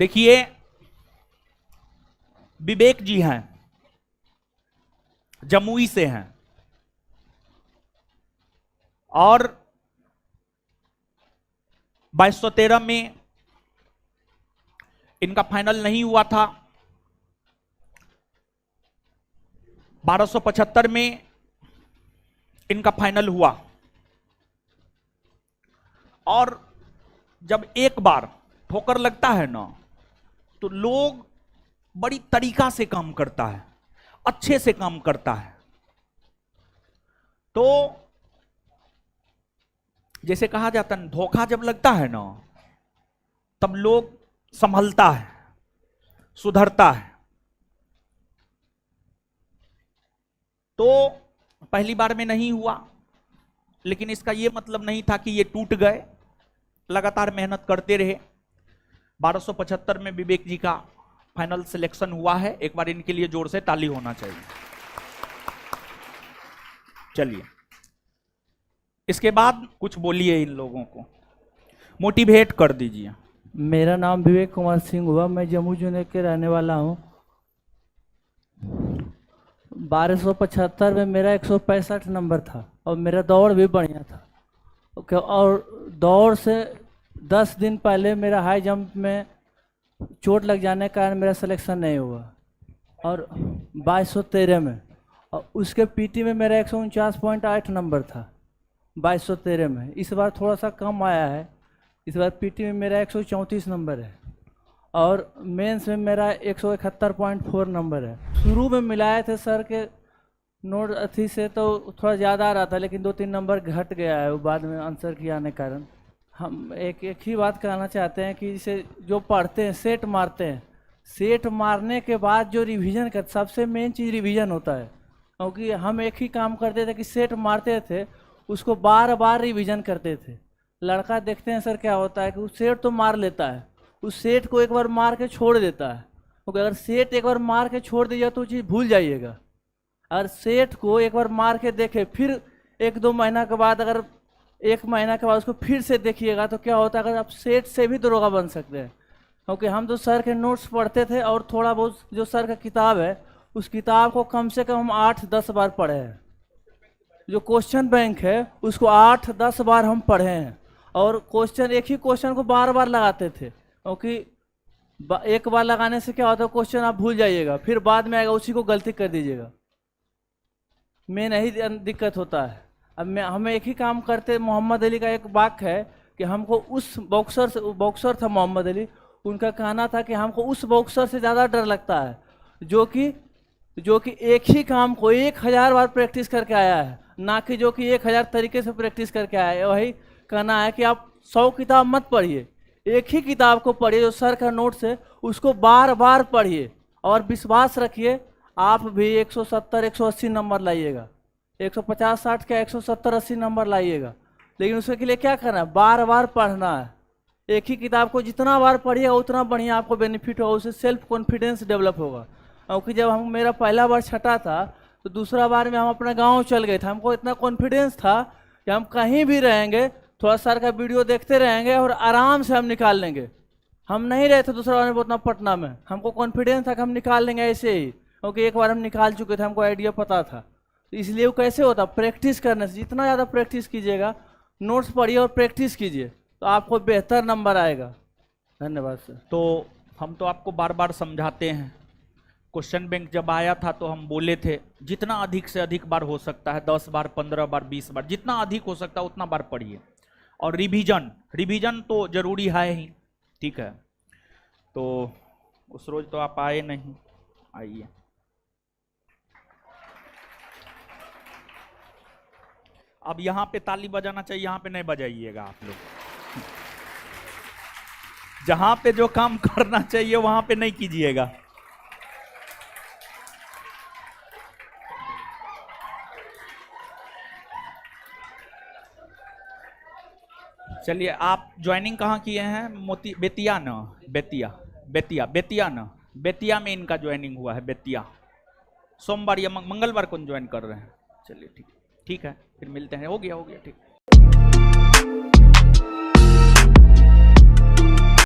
देखिए, विवेक जी हैं, जमुई से हैं, और 2213 में इनका फाइनल नहीं हुआ था। 1275 में इनका फाइनल हुआ। और जब एक बार ठोकर लगता है ना, तो लोग बड़ी तरीका से काम करता है, अच्छे से काम करता है। तो जैसे कहा जाता है, धोखा जब लगता है ना, तब लोग संभलता है, सुधरता है। तो पहली बार में नहीं हुआ, लेकिन इसका यह मतलब नहीं था कि ये टूट गए, लगातार मेहनत करते रहे। 1275 में विवेक जी का फाइनल सिलेक्शन हुआ है। एक बार इनके लिए जोर से ताली होना चाहिए। चलिए, इसके बाद कुछ बोलिए, इन लोगों को मोटिवेट कर दीजिए। मेरा नाम विवेक कुमार सिंह हुआ, मैं जम्मू जिले के रहने वाला हूँ। 1275 में मेरा 165 नंबर था और मेरा दौड़ भी बढ़िया था। और दौड़ से 10 दिन पहले मेरा हाई जंप में चोट लग जाने के कारण मेरा सिलेक्शन नहीं हुआ। और 2213 में, और उसके पीटी में मेरा 149.8 नंबर था 2213 में। इस बार थोड़ा सा कम आया है, इस बार पीटी में मेरा 134 नंबर है और मेंस में मेरा 171.4 नंबर है। शुरू में मिलाए थे सर के नोट अथी से तो थोड़ा ज़्यादा आ रहा था, लेकिन 2-3 नंबर घट गया है वो बाद में आंसर किया आने कारण। हम एक ही बात कहना चाहते हैं कि जैसे जो पढ़ते हैं, सेट मारते हैं, सेट मारने के बाद जो रिवीजन कर, सबसे मेन चीज़ रिवीजन होता है। क्योंकि हम एक ही काम करते थे कि सेट मारते थे, उसको बार बार रिवीजन करते थे। लड़का देखते हैं सर क्या होता है कि उस सेट तो मार लेता है, उस सेट को एक बार मार के छोड़ देता है। क्योंकि अगर सेट एक बार मार के छोड़ दिया तो चीज़ भूल जाइएगा। अगर सेट को एक बार मार के देखे, फिर 1-2 महीना के बाद, अगर 1 महीना के बाद उसको फिर से देखिएगा तो क्या होता है, अगर आप सेट से भी दरोगा बन सकते हैं। क्योंकि हम तो सर के नोट्स पढ़ते थे और थोड़ा बहुत जो सर का किताब है, उस किताब को कम से कम हम 8-10 बार पढ़े हैं। जो क्वेश्चन बैंक है उसको 8-10 बार हम पढ़े हैं। और क्वेश्चन, एक ही क्वेश्चन को बार बार लगाते थे, क्योंकि एक बार लगाने से क्या होता है, क्वेश्चन आप भूल जाइएगा, फिर बाद में आएगा उसी को गलती कर दीजिएगा। मेन यही दिक्कत होता है। अब हमें एक ही काम करते। मोहम्मद अली का एक वाक्य है कि हमको उस बॉक्सर था मोहम्मद अली, उनका कहना था कि हमको उस बॉक्सर से ज़्यादा डर लगता है जो कि एक ही काम को 1000 बार प्रैक्टिस करके आया है, ना कि जो कि 1000 तरीके से प्रैक्टिस करके आया है। वही कहना है कि आप 100 किताब मत पढ़िए, एक ही किताब को पढ़िए जो सर का नोट्स है, उसको बार बार पढ़िए और विश्वास रखिए आप भी 170-180 नंबर लाइएगा। 150-60 का 170-80 नंबर लाइएगा। लेकिन उसके लिए क्या करना है, बार बार पढ़ना है। एक ही किताब को जितना बार पढ़िएगा उतना बढ़िया आपको बेनिफिट होगा, उससे सेल्फ कॉन्फिडेंस डेवलप होगा। क्योंकि जब मेरा पहला बार छठा था तो दूसरा बार में हम अपने गांव चल गए थे। हमको इतना कॉन्फिडेंस था कि हम कहीं भी रहेंगे, थोड़ा सर का वीडियो देखते रहेंगे और आराम से हम निकाल लेंगे। हम नहीं रहे थे दूसरा बार में उतना पटना में, हमको कॉन्फिडेंस था कि हम निकाल लेंगे ऐसे ही, क्योंकि एक बार हम निकाल चुके थे, हमको आइडिया पता था। तो इसलिए वो कैसे होता, प्रैक्टिस करने से। जितना ज़्यादा प्रैक्टिस कीजिएगा, नोट्स पढ़िए और प्रैक्टिस कीजिए, तो आपको बेहतर नंबर आएगा। धन्यवाद सर। तो हम तो आपको बार बार समझाते हैं। क्वेश्चन बैंक जब आया था तो हम बोले थे जितना अधिक से अधिक बार हो सकता है, 10 बार, 15 बार, 20 बार, जितना अधिक हो सकता है उतना बार पढ़िए। और रिवीजन तो जरूरी है ही। ठीक है, तो उस रोज तो आप आए नहीं, आइए। अब यहाँ पे ताली बजाना चाहिए, यहाँ पे नहीं बजाइएगा आप लोग। जहां पे जो काम करना चाहिए वहां पे नहीं कीजिएगा। चलिए, आप ज्वाइनिंग कहाँ किए हैं? बेतिया ना, बेतिया ना, बेतिया में इनका ज्वाइनिंग हुआ है। बेतिया सोमवार या मंगलवार को ज्वाइन कर रहे हैं। चलिए ठीक है, फिर मिलते हैं। हो गया ठीक।